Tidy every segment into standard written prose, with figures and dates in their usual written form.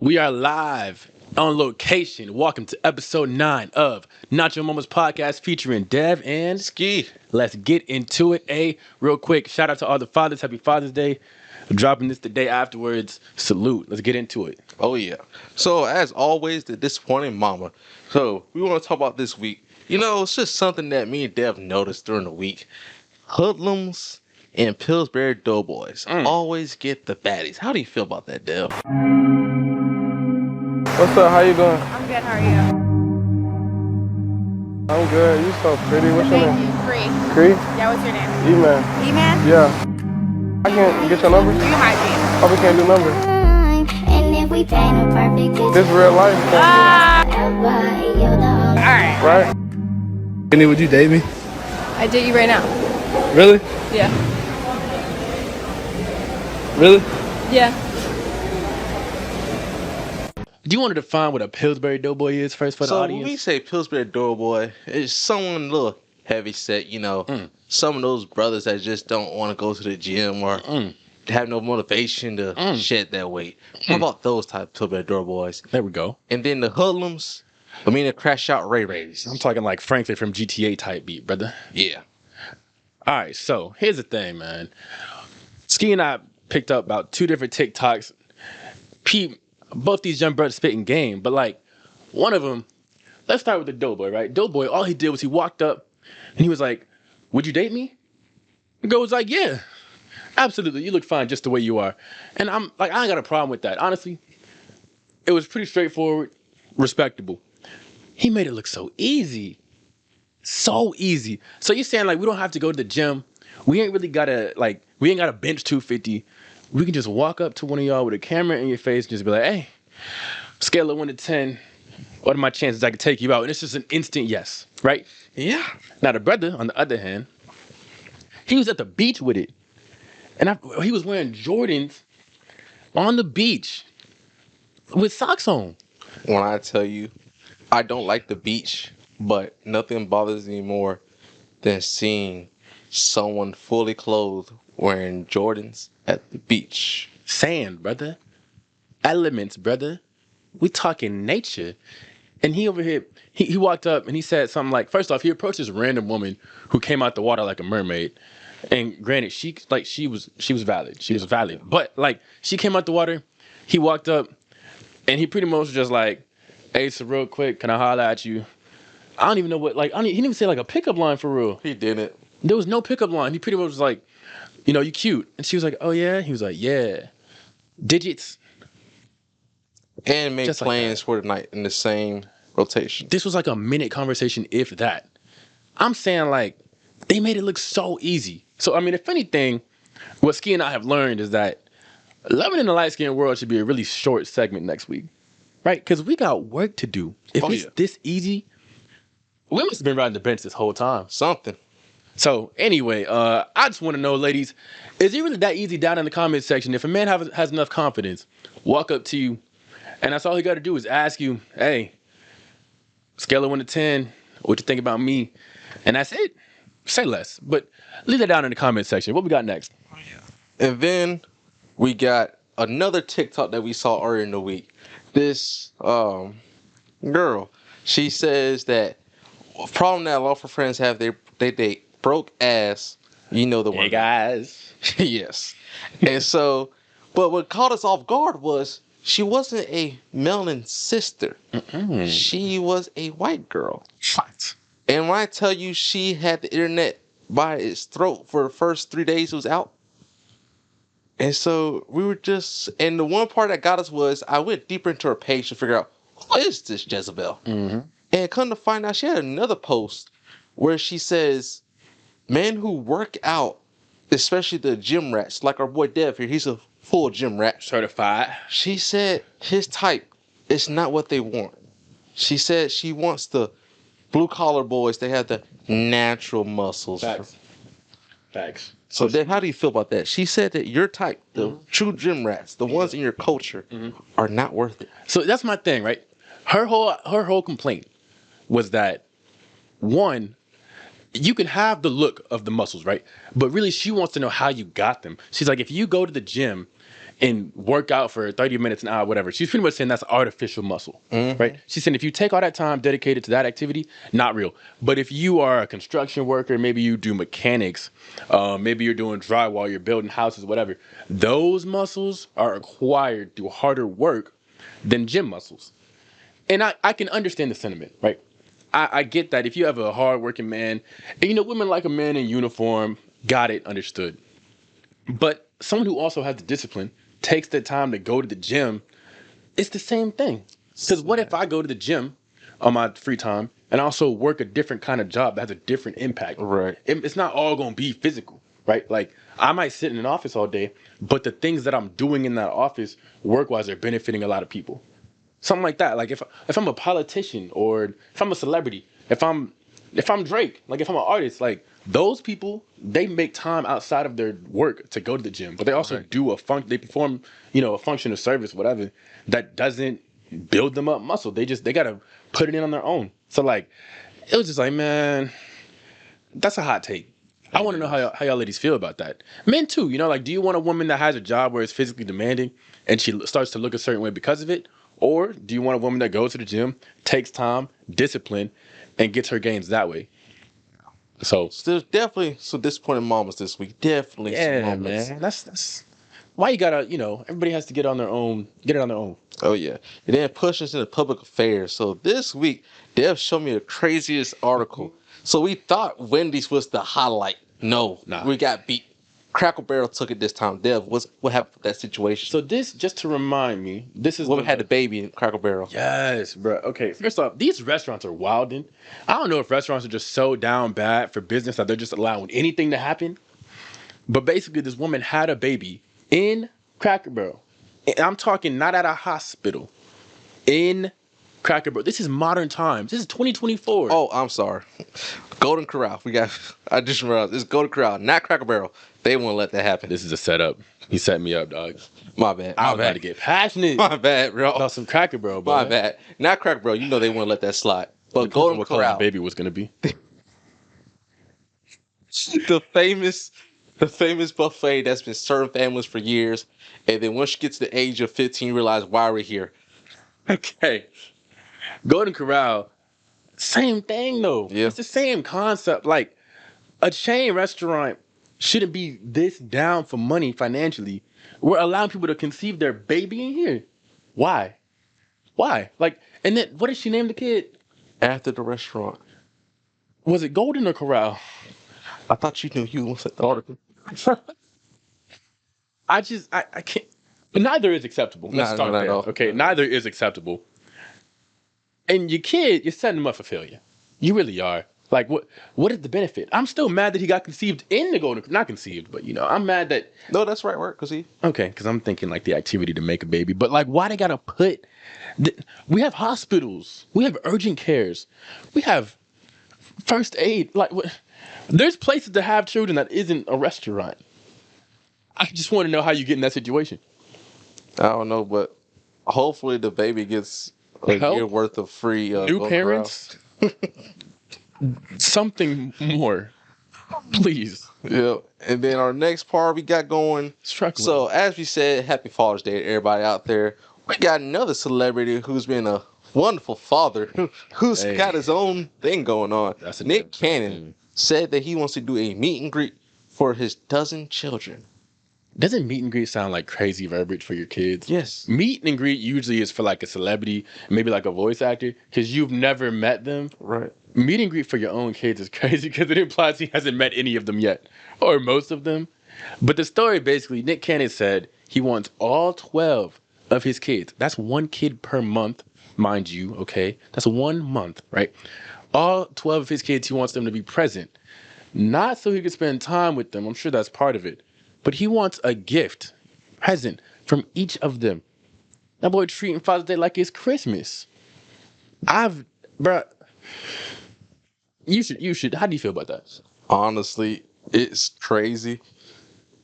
We are live on location. Welcome to episode 9 of Not Your Mama's Podcast featuring Dev and Skee. Let's get into it. Real quick, shout out to all the fathers. Happy Father's Day. I'm dropping this the day afterwards. Salute. Let's get into it. Oh, yeah. So, as always, the disappointing mama. So, we want to talk about this week. You know, it's just something that me and Dev noticed during the week. Hoodlums and Pillsbury Doughboys always get the baddies. How do you feel about that, Dev? What's up? How you doing? I'm good. How are you? I'm good. You so pretty. What's your Thank name? you. Cree. Cree? Yeah, what's your name? E-Man. E-Man? Yeah. I can't get your number? You might be. Oh, we can't do numbers. And if we paint a perfect This real life. Alright. Right? Kenny, would you date me? I date you right now. Really? Yeah. Really? Yeah. Do you want to define what a Pillsbury Doughboy is first for the So, audience? when we say Pillsbury Doughboy, it's someone a little heavy set, you know. Some of those brothers that just don't want to go to the gym or have no motivation to shed that weight. How about those type of Pillsbury Doughboys? There we go. And then the hoodlums, I mean the crash out Ray Rays. I'm talking like Franklin from GTA type beat, brother. Yeah. All right, so here's the thing, man. Skee and I picked up about 2 different TikToks. Both these young brothers spitting game, but like one of them, let's start with the Doughboy, right? Doughboy, all he did was he walked up and he was like, "Would you date me?" The girl was like, "Yeah, absolutely. You look fine just the way you are." And I'm like, I ain't got a problem with that. Honestly, it was pretty straightforward, respectable. He made it look so easy. So easy. So you're saying like we don't have to go to the gym. We ain't gotta bench 250. We can just walk up to one of y'all with a camera in your face and just be like, "Hey, scale of 1 to 10. What are my chances I can take you out?" And it's just an instant yes, right? Yeah. Now the brother, on the other hand, he was at the beach with it. And he was wearing Jordans on the beach with socks on. When I tell you, I don't like the beach, but nothing bothers me more than seeing someone fully clothed wearing Jordans at the beach. Sand, brother. Elements, brother. We talking nature. And he over here, he walked up and he said something like, first off, he approached this random woman who came out the water like a mermaid. And granted, she was valid. She was valid. But like she came out the water, he walked up and he pretty much was just like, "Hey, so real quick, can I holler at you?" I don't even know what, he didn't even say like a pickup line for real. He didn't. There was no pickup line. He pretty much was like, "You know, you cute." And she was like, "Oh yeah?" He was like, "Yeah." Digits. And made Just like plans that. for the night in the same rotation. This was like a minute conversation, if that. I'm saying like, they made it look so easy. So, I mean, if anything, what Skee and I have learned is that loving in the light-skinned world should be a really short segment next week. Right? Because we got work to do. If it's this easy, we must have been riding the bench this whole time. Something. So anyway, I just want to know, ladies, is it really that easy down in the comment section? If a man has enough confidence, walk up to you, and that's all he got to do is ask you, "Hey, scale of 1 to 10, what you think about me?" And that's it. Say less, but leave that down in the comment section. What we got next? And then we got another TikTok that we saw earlier in the week. This girl, she says that problem that a lot of her friends have, they date broke ass, you know the one. Hey guys. Yes. And so, but what caught us off guard was she wasn't a melanin sister. She was a white girl. What? And when I tell you she had the internet by its throat for the first 3 days it was out. And so we were just, and the one part that got us was I went deeper into her page to figure out, who is this Jezebel? And come to find out, she had another post where she says, men who work out, especially the gym rats, like our boy Dev here, he's a full gym rat. Certified. She said his type is not what they want. She said she wants the blue collar boys. They have the natural muscles. Facts. So then how do you feel about that? She said that your type, the true gym rats, the ones in your culture, are not worth it. So that's my thing, right? Her whole complaint was that, one, you can have the look of the muscles, right? But really, she wants to know how you got them. She's like, if you go to the gym and work out for 30 minutes an hour, whatever. She's pretty much saying that's artificial muscle, right? She's saying if you take all that time dedicated to that activity, not real. But if you are a construction worker, maybe you do mechanics, maybe you're doing drywall, you're building houses, whatever. Those muscles are acquired through harder work than gym muscles. And I can understand the sentiment, right? I get that if you have a hardworking man, and women like a man in uniform, got it, understood. But someone who also has the discipline, takes the time to go to the gym, it's the same thing. Because what if I go to the gym on my free time and also work a different kind of job that has a different impact? Right. It's not all going to be physical, right? Like I might sit in an office all day, but the things that I'm doing in that office work-wise are benefiting a lot of people. Something like that. Like if I'm a politician or if I'm a celebrity, if I'm Drake, like if I'm an artist, like those people, they make time outside of their work to go to the gym, but they also do they perform, a function of service, whatever, that doesn't build them up muscle. They gotta put it in on their own. So like, it was just like, man, that's a hot take. I want to know how y'all ladies feel about that. Men too, like, do you want a woman that has a job where it's physically demanding and she starts to look a certain way because of it? Or do you want a woman that goes to the gym, takes time, discipline, and gets her gains that way? So There's definitely some disappointing moments this week. Definitely some yeah, moments. man, that's why you gotta, everybody has to get it on their own. Oh yeah. And then push us into public affairs. So this week, Dev showed me the craziest article. So we thought Wendy's was the highlight. No, Nah. we got beat. Cracker Barrel took it this time. Dev, what happened with that situation? So this, just to remind me, this is Woman had the baby in Cracker Barrel. Yes, bro. Okay, first off, these restaurants are wilding. I don't know if restaurants are just so down bad for business that they're just allowing anything to happen. But basically, this woman had a baby in Cracker Barrel. And I'm talking not at a hospital. In Cracker Barrel. This is modern times. This is 2024. Oh, I'm sorry. Golden Corral. I just realized it's Golden Corral, not Cracker Barrel. They won't let that happen. This is a setup. He set me up, dog. My bad. I was about to get passionate My bad, bro. about some Cracker Barrel, bro. My bad. Not Cracker Barrel. You know they won't let that slide. But Golden What color Corral. the baby was gonna be. the famous buffet that's been serving families for years, and then once you get to the age of 15, you realize why we're here. Okay. Golden Corral, same thing though. Yeah. It's the same concept. Like a chain restaurant shouldn't be this down for money financially. We're allowing people to conceive their baby in here. Why? Like, and then what did she name the kid? After the restaurant. Was it Golden or Corral? I thought you knew you was at the article. I can't. But neither is acceptable. Let's No, start no, there. no. Okay, neither is acceptable. And your kid, you're setting him up for failure. You really are. Like, what is the benefit? I'm still mad that he got conceived in the Golden. Not conceived, but I'm mad that. No, that's right word, cause Okay, because I'm thinking like the activity to make a baby, but like, why they gotta put? We have hospitals, we have urgent cares, we have first aid. Like, there's places to have children that isn't a restaurant. I just want to know how you get in that situation. I don't know, but hopefully the baby gets a Help? year worth of free New Golden parents, something more, please. Corral. Yeah, and then our next part we got going. Struggling. So as we said, happy Father's Day to everybody out there. We got another celebrity who's been a wonderful father, who's Hey. got his own thing going on. That's a Nick different Cannon thing. said that he wants to do a meet and greet for his dozen children. Doesn't meet and greet sound like crazy verbiage for your kids? Yes. Meet and greet usually is for like a celebrity, maybe like a voice actor, because you've never met them. Right. Meet and greet for your own kids is crazy because it implies he hasn't met any of them yet, or most of them. But the story basically, Nick Cannon said he wants all 12 of his kids. That's one kid per month, mind you, okay? That's 1 month, right? All 12 of his kids, he wants them to be present. Not so he could spend time with them. I'm sure that's part of it. But he wants a gift, present from each of them. That boy treating Father's Day like it's Christmas. Bruh, you should. How do you feel about that? Honestly, it's crazy.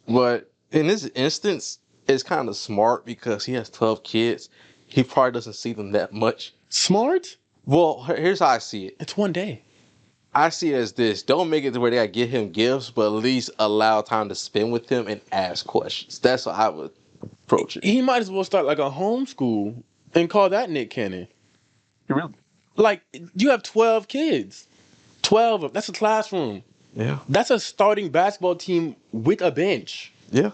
But in this instance, it's kind of smart because he has 12 kids. He probably doesn't see them that much. Smart? Well, here's how I see it. It's one day. I see it as this. Don't make it to where they gotta get him gifts, but at least allow time to spend with him and ask questions. That's what I would approach it. He might as well start like a homeschool and call that Nick Cannon. Really? Like, you have 12 kids. 12. That's a classroom. Yeah. That's a starting basketball team with a bench. Yeah.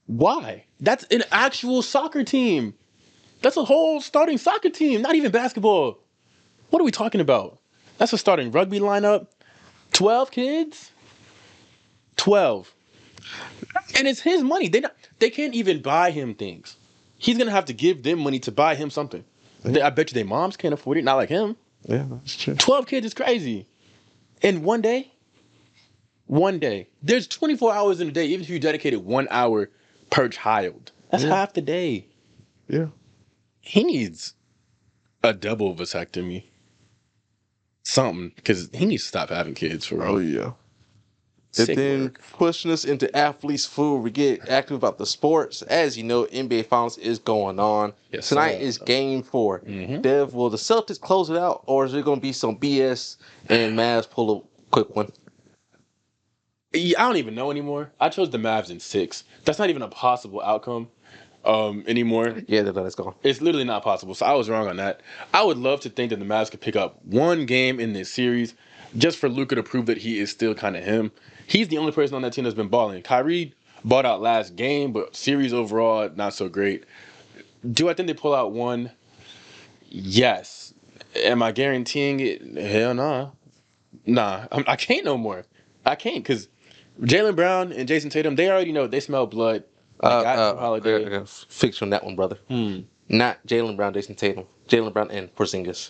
Why? That's an actual soccer team. That's a whole starting soccer team, not even basketball. What are we talking about? That's a starting rugby lineup. 12 kids? 12. And it's his money. They can't even buy him things. He's going to have to give them money to buy him something. I bet you their moms can't afford it, not like him. Yeah, that's true. 12 kids is crazy. And one day, there's 24 hours in a day, even if you dedicated 1 hour per child. That's half the day. Yeah. He needs a double vasectomy. Something, because he needs to stop having kids for real. Oh, yeah. Sick And then work. pushing us into athletes' food, we get active about the sports. As you know, NBA Finals is going on. Yes, Tonight sir. is Game 4. Mhm. Dev, will the Celtics close it out, or is there going to be some BS and Mavs pull a quick one? Yeah, I don't even know anymore. I chose the Mavs in 6. That's not even a possible outcome anymore. Yeah, that's gone. It's literally not possible. So I was wrong on that. I would love to think that the Mavs could pick up one game in this series just for Luka to prove that he is still kind of him. He's the only person on that team that's been balling. Kyrie balled out last game, but series overall, not so great. Do I think they pull out one? Yes. Am I guaranteeing it? Hell no. Nah, I can't no more. I can't because Jaylen Brown and Jason Tatum, they already know they smell blood. They got Holiday. I got fix you on that one, brother. Not Jaylen Brown, Jason Tatum. Jaylen Brown and Porzingis.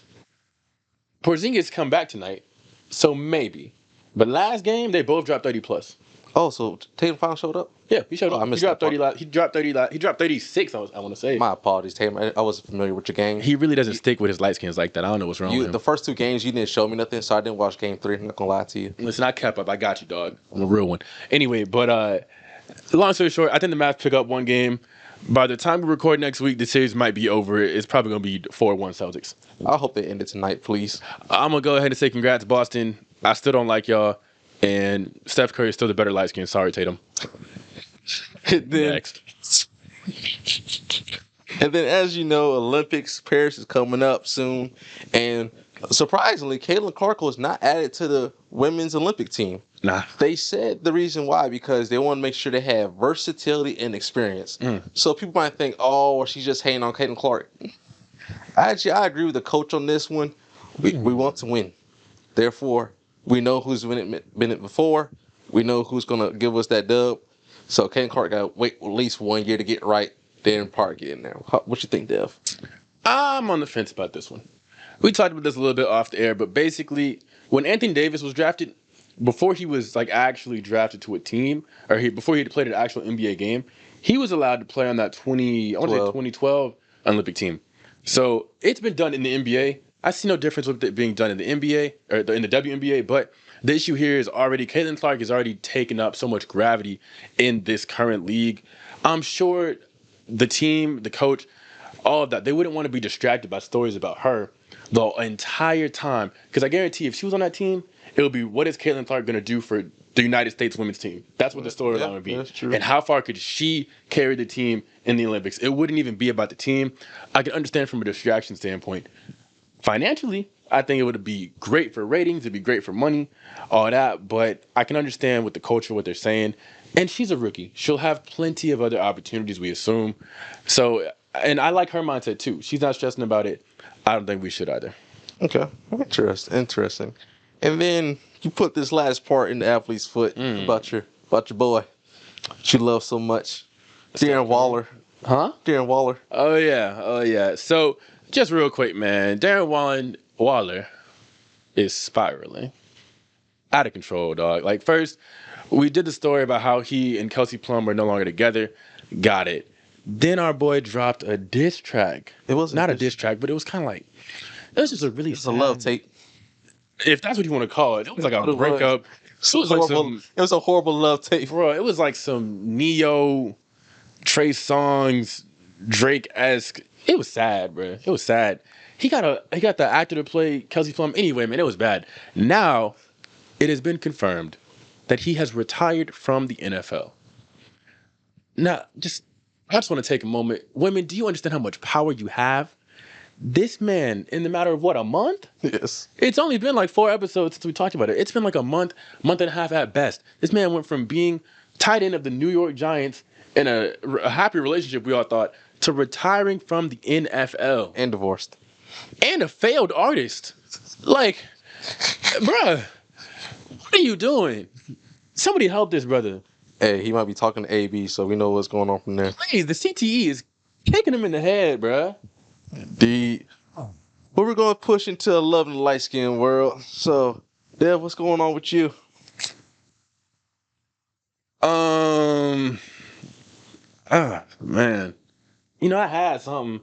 Porzingis come back tonight, so maybe. But last game, they both dropped 30 plus. Oh, so Tatum finally showed up? Yeah, he showed Oh, I up. He missed dropped that 30 last. He dropped 30 last. He dropped 36. I want to say. My apologies, Tatum. I wasn't familiar with your game. He really doesn't stick with his light skins like that. I don't know what's wrong with him. The first 2 games, you didn't show me nothing, so I didn't watch Game 3. I'm not gonna lie to you. Listen, I kept up. I got you, dog. I'm a real one. Anyway, but long story short, I think the Mavs pick up one game. By the time we record next week, the series might be over. It's probably going to be 4-1 Celtics. I hope they end it tonight, please. I'm going to go ahead and say congrats, Boston. I still don't like y'all. And Steph Curry is still the better light skin. Sorry, Tatum. Next. And then, as you know, Olympics, Paris is coming up soon. And surprisingly, Caitlin Clark was not added to the women's Olympic team. Nah. They said the reason why, because they want to make sure they have versatility and experience. So people might think, oh, she's just hating on Caitlin Clark. Actually, I agree with the coach on this one. We want to win. Therefore, we know who's been it before. We know who's going to give us that dub. So Caitlin Clark got to wait at least 1 year to get right, then probably get in there. What you think, Dev? I'm on the fence about this one. We talked about this a little bit off the air, but basically, when Anthony Davis was drafted, before he was like actually drafted to a team, or before he had played an actual NBA game, he was allowed to play on that 2012 Olympic team. So it's been done in the NBA. I see no difference with it being done in the NBA or in the WNBA, but the issue here is already Caitlin Clark has already taken up so much gravity in this current league. I'm sure the team, the coach, all of that, they wouldn't want to be distracted by stories about her the entire time. Because I guarantee if she was on that team, it would be, what is Caitlin Clark going to do for the United States women's team? That's what the storyline would be. That's true. And how far could she carry the team in the Olympics? It wouldn't even be about the team. I can understand from a distraction standpoint. Financially, I think it would be great for ratings. It'd be great for money, all that. But I can understand with the culture, what they're saying. And she's a rookie. She'll have plenty of other opportunities, we assume. So, and I like her mindset too. She's not stressing about it. I don't think we should either. Okay. Interesting. And then you put this last part in the athlete's foot about your boy that you love so much, Darren Waller. Huh? Darren Waller. Oh yeah. So just real quick, man. Darren Waller is spiraling out of control, dog. Like first, we did the story about how he and Kelsey Plum are no longer together. Got it. Then our boy dropped a diss track. It wasn't not a diss track, but it was kind of like it was just a really It's a love tape. If that's what you want to call it. It was like a breakup. It was like some, it was a horrible love tape. bro. It was like some Neo, Trey Songz, Drake-esque. It was sad, bro. It was sad. He got the actor to play Kelsey Plum. Anyway, man, it was bad. Now, it has been confirmed that he has retired from the NFL. Now, just I just want to take a moment. Women, do you understand how much power you have? This man, in the matter of what, a month? Yes. It's only been like 4 episodes since we talked about it. It's been like a month and a half at best. This man went from being tight end of the New York Giants in a happy relationship, we all thought, to retiring from the NFL. And divorced. And a failed artist. Like, bruh, what are you doing? Somebody help this brother. Hey, he might be talking to AB, so we know what's going on from there. Please, the CTE is kicking him in the head, bruh. But we're going to push into a love and light skin world. So, Dev, what's going on with you? Man. You know, I had something.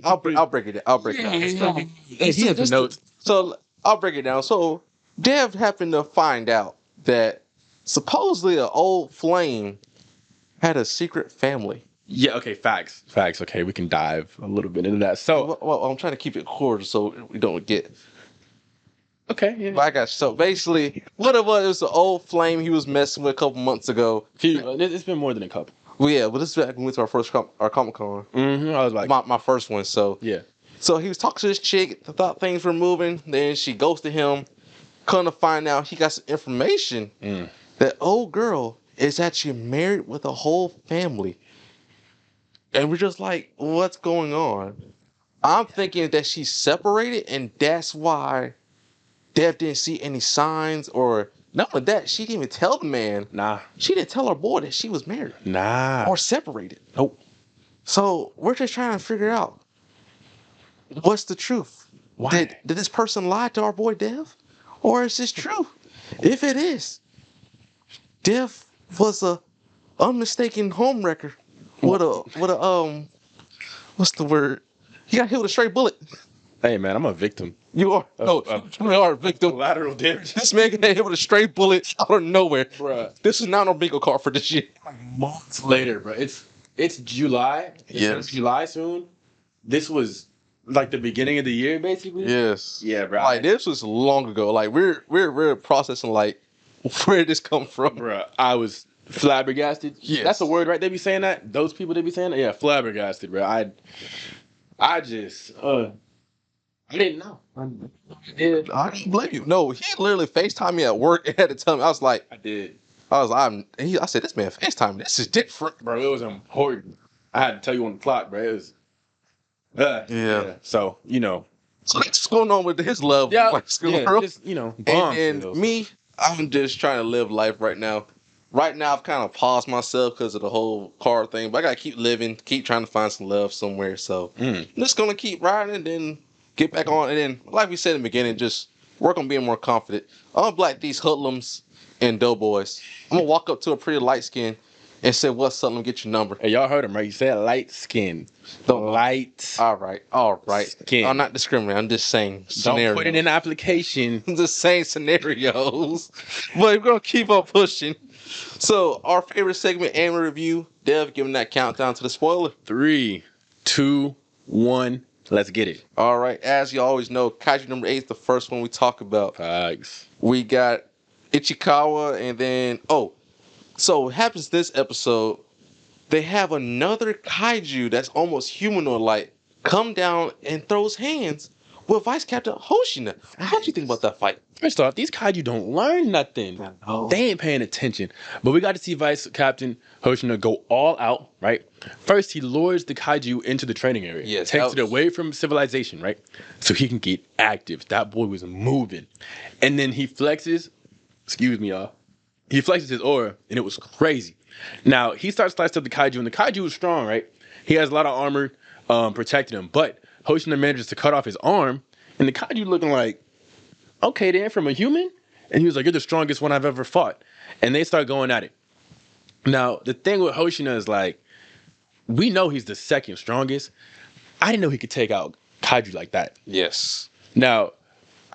I'll break it down. I'll break it down. He has the notes. So I'll break it down. So Dev happened to find out that supposedly an old flame had a secret family. Yeah, okay, facts. Okay, we can dive a little bit into that. So, Well, I'm trying to keep it cordial so we don't get. okay, yeah. But I got you. So basically, what it was an old flame he was messing with a couple months ago. It's been more than a couple. Well, yeah, but this is back when we went to our Comic Con. Mm-hmm. I was like, My first one. So yeah. So he was talking to this chick, thought things were moving, then she ghosted him. Come to find out he got some information that old girl is actually married with a whole family. And we're just like, what's going on? I'm thinking that she's separated and that's why Dev didn't see any signs or not only that, she didn't even tell the man. Nah. She didn't tell her boy that she was married. Nah. Or separated. Nope. So we're just trying to figure out what's the truth. Why? Did this person lie to our boy Dev? Or is this true? If it is, Dev was a unmistaken homewrecker with a what's the word? He got hit with a straight bullet. Hey, man, I'm a victim. You are you are a victim. Lateral damage. This man got hit with a straight bullet out of nowhere. Bruh. This is not a bingo card for this year. Months later, bro. It's July. Yes. July soon. This was like the beginning of the year, basically. Yes. Yeah, bro. Like this was long ago. Like we're processing like where did this come from? Bruh, I was flabbergasted. Yes. That's a word, right? They be saying that? Those people, they be saying that? Yeah, flabbergasted, bro. I just, I didn't know. I did. I don't blame you. No, he literally FaceTimed me at work and had to tell me. I was like, I did. I said, this man FaceTime. This is different. Bro, it was important. I had to tell you on the clock, bro. It was, yeah. So, you know. So that's what's going on with his love. Yeah, life skill yeah, world. just, you know, bombs. And me, I'm just trying to live life right now. Right now, I've kind of paused myself because of the whole car thing, but I gotta keep living, keep trying to find some love somewhere. So I'm just gonna keep riding and then get back on. And then, like we said in the beginning, just work on being more confident. I'm gonna black these hoodlums and doughboys. I'm gonna walk up to a pretty light skin and say, "What's up? Let me get your number." Hey, y'all heard him, right? He said light skin. Don't- Light. All right. Skin. I'm not discriminating. I'm just saying scenarios. Don't put it in the application. I'm just saying scenarios. But we're gonna keep on pushing. So our favorite segment, anime review. Dev, giving that countdown to the spoiler. 3, 2, 1. Let's get it. All right. As you always know, Kaiju number 8 is the first one we talk about. Facts. We got Ichikawa, and then so what happens this episode? They have another kaiju that's almost humanoid-like come down and throws hands with Vice Captain Hoshina. How'd you think about that fight? First off, these kaiju don't learn nothing. know. They ain't paying attention. But we got to see Vice Captain Hoshina go all out, right? First, he lures the kaiju into the training area. Yes, Takes it away from civilization, right? So he can get active. That boy was moving. And then he flexes, excuse me, y'all. He flexes his aura, and it was crazy. Now, he starts slicing up the kaiju, and the kaiju is strong, right? He has a lot of armor protecting him. But Hoshina manages to cut off his arm, and the kaiju looking like, okay, then from a human? And he was like, you're the strongest one I've ever fought. And they start going at it. Now, the thing with Hoshina is like, we know he's the second strongest. I didn't know he could take out kaiju like that. Yes. Now,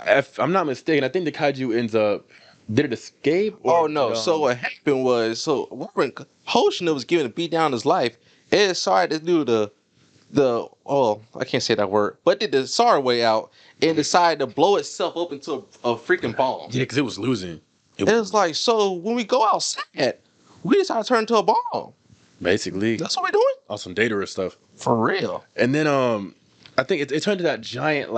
if I'm not mistaken, I think the kaiju ends up, did it escape? Oh no! So what happened was, when Hoshina was given a beat down his life, it decided to do I can't say that word, but did the sorry way out and decided to blow itself up into a freaking bomb. Yeah, because it was losing. It was like, so when we go outside, we decided to turn into a bomb. basically That's what we're doing? on some Datara stuff. For real. And then I think it turned to that giant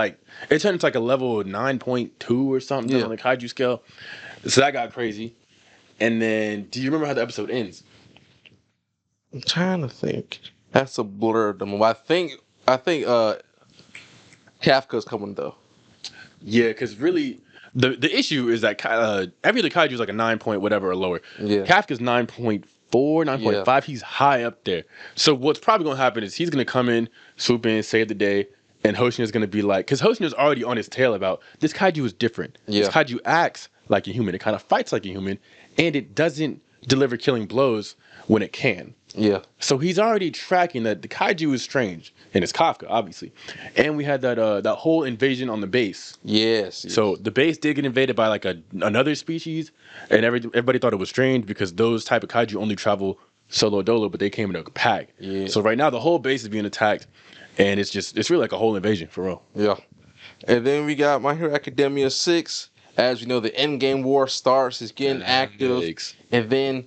it turned into like a level 9.2 or something Yeah. on the kaiju scale. So that got crazy. And then do you remember how the episode ends? I'm trying to think. That's a blur. I think Kafka's coming though. Yeah, because really the issue is that every other kaiju is like a 9 point whatever or lower. Yeah. Kafka's 9.4, 9.5. Yeah. He's high up there. So what's probably going to happen is he's going to come in, swoop in, save the day, and Hoshin's going to be like, because Hoshin's already on his tail about this kaiju is different. Yeah. This kaiju acts like a human. It kind of fights like a human, and it doesn't deliver killing blows when it can. Yeah. So he's already tracking that the kaiju is strange, and it's Kafka, obviously. And we had that whole invasion on the base. Yes. So the base did get invaded by like another species, and everybody thought it was strange because those type of kaiju only travel solo dolo, but they came in a pack. Yeah. So right now the whole base is being attacked, and it's really like a whole invasion for real. Yeah. And then we got My Hero Academia 6. As we know, the endgame war starts. It's getting active. Yikes. And then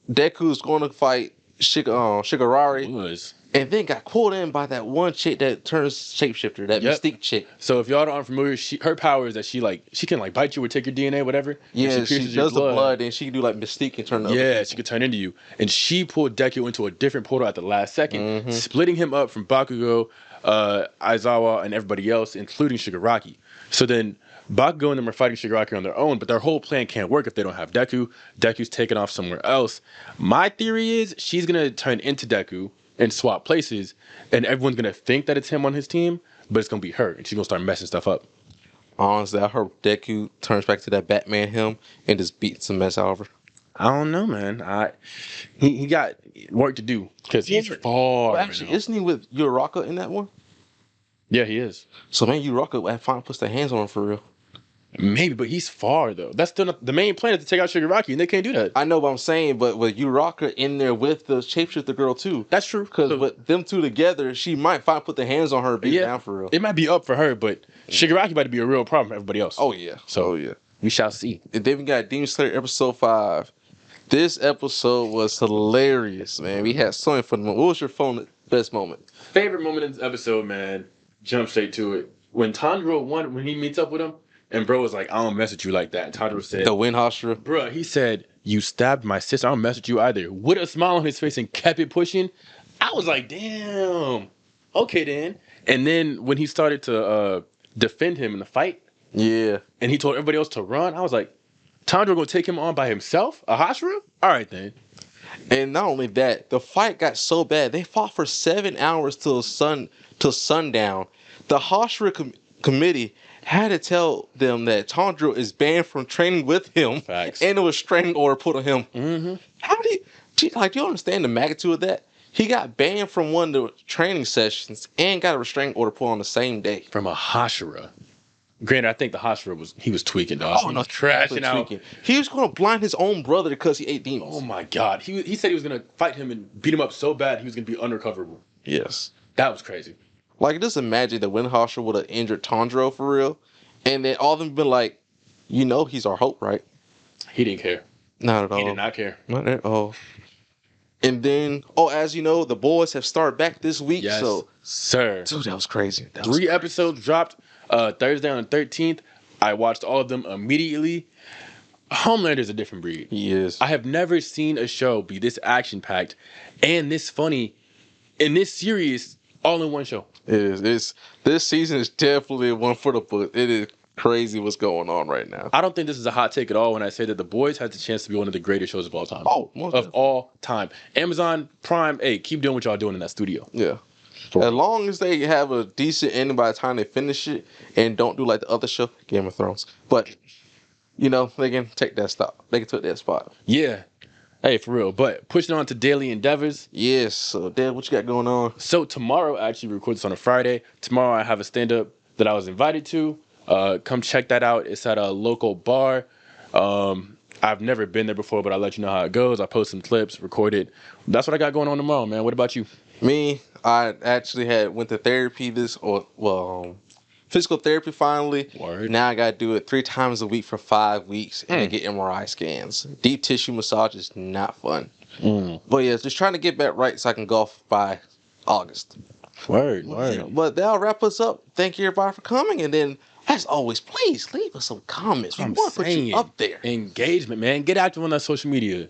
Deku's going to fight Shigarari. Was. And then got pulled in by that one chick that turns shapeshifter, that Yep. Mystique chick. So if y'all aren't familiar, her power is that she can like bite you or take your DNA, whatever. and Yeah, she pierces your does the blood, and she can do like Mystique and turn the other Yeah, people. she could turn into you. And she pulled Deku into a different portal at the last second, splitting him up from Bakugo, Aizawa, and everybody else, including Shigaraki. So then Bakugo and them are fighting Shigaraki on their own, but their whole plan can't work if they don't have Deku. Deku's taken off somewhere else. My theory is she's going to turn into Deku and swap places, and everyone's going to think that it's him on his team, but it's going to be her, and she's going to start messing stuff up. Honestly, I hope Deku turns back to that Batman him and just beats the mess out of her. I don't know, man. He got work to do because he's far. Well, actually, isn't he with Uraraka in that one? Yeah, he is. So, man, Uraraka finally puts their hands on him for real. Maybe, but he's far though. That's still not, the main plan is to take out Shigaraki, and they can't do that. I know what I'm saying, but with Uraraka in there with the shapeshifter girl too. That's true. Because with them two together, she might finally put their hands on her and beat her down for real. It might be up for her, but Shigaraki about to be a real problem for everybody else. Oh, yeah. So, yeah. we shall see. And then we got Demon Slayer episode 5. This episode was hilarious, man. We had so many fun moments. What was your best moment? Favorite moment in this episode, man. Jump straight to it. When Tanjiro when he meets up with him, and bro was like, "I don't mess with you like that." And Tanjiro said, The Wind Hashira. "Bro," he said, "You stabbed my sister. I don't mess with you either." With a smile on his face and kept it pushing. I was like, "Damn, okay then." And then when he started to defend him in the fight, Yeah. and he told everybody else to run, I was like, Tanjiro gonna take him on by himself? A Hashira? All right then. And not only that, the fight got so bad. They fought for 7 hours till sundown. The Hashira committee had to tell them that Tanjiro is banned from training with him. Facts. And a restraining order put on him. Mm-hmm. How do you understand the magnitude of that? He got banned from one of the training sessions and got a restraining order put on the same day. From a Hashira. Granted, I think the Hashira was tweaking, dog. Oh, no, Trashing out. tweaking. He was going to blind his own brother because he ate demons. Oh my God. He said he was gonna fight him and beat him up so bad he was gonna be unrecoverable. Yes. That was crazy. Like, just imagine that Wind Hashira would have injured Tanjiro for real. And then all of them been like, he's our hope, right? He didn't care. Not at all. He did not care. Not at all. And then, as you know, the boys have started back this week. Yes, So, sir. dude, that was crazy. 3 episodes dropped Thursday on the 13th. I watched all of them immediately. Homelander's a different breed. He is. I have never seen a show be this action-packed and this funny and this serious all in one show. It is. This season is definitely one for the book. It is crazy what's going on right now. I don't think this is a hot take at all when I say that The Boys has the chance to be one of the greatest shows of all time. Oh, most of definitely. all time. Amazon Prime, hey, keep doing what y'all doing in that studio. Yeah. As long as they have a decent ending by the time they finish it and don't do like the other show, Game of Thrones. But, they can take that spot. They can take that spot. Yeah. Hey, for real. But pushing on to daily endeavors. Yes. So, Dad, what you got going on? So tomorrow, I actually record this on a Friday. Tomorrow I have a stand-up that I was invited to. Come check that out. It's at a local bar. I've never been there before, but I'll let you know how it goes. I post some clips, record it. That's what I got going on tomorrow, man. What about you? Me, I actually went to therapy physical therapy finally. Word. Now I got to do it 3 times a week for 5 weeks and get MRI scans. Deep tissue massage is not fun. But yeah, just trying to get back right so I can golf by August. Word. But that'll wrap us up. Thank you everybody for coming. And then, as always, please leave us some comments. We I'm want to put saying, you up there. engagement, man. Get active on that social media.